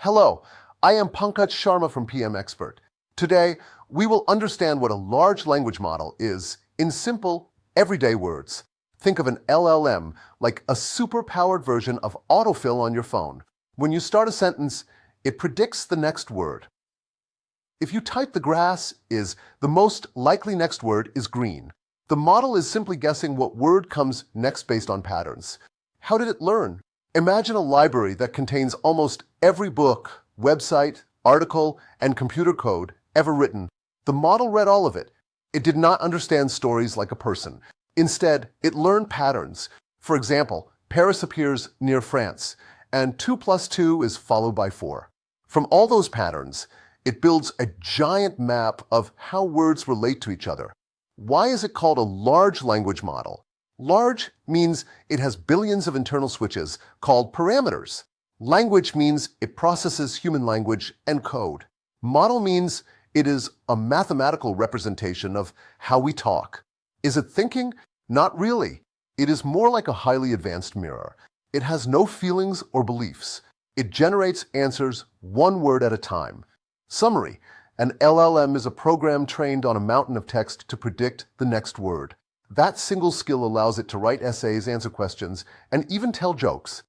Hello, I am Pankaj Sharma from PM Expert. Today, we will understand what a large language model is in simple, everyday words. Think of an LLM like a super-powered version of autofill on your phone. When you start a sentence, it predicts the next word. If you type the grass is, the most likely next word is green. The model is simply guessing what word comes next based on patterns. How did it learn? Imagine a library that contains almost every book, website, article, and computer code ever written. The model read all of it. It did not understand stories like a person. Instead, it learned patterns. For example, Paris appears near France, and 2 plus 2 is followed by 4. From all those patterns, it builds a giant map of how words relate to each other. Why is it called a large language model? Large means it has billions of internal switches called parameters. Language means it processes human language and code. Model means it is a mathematical representation of how we talk. Is it thinking? Not really. It is more like a highly advanced mirror. It has no feelings or beliefs. It generates answers one word at a time. Summary: an LLM is a program trained on a mountain of text to predict the next word. That single skill allows it to write essays, answer questions, and even tell jokes.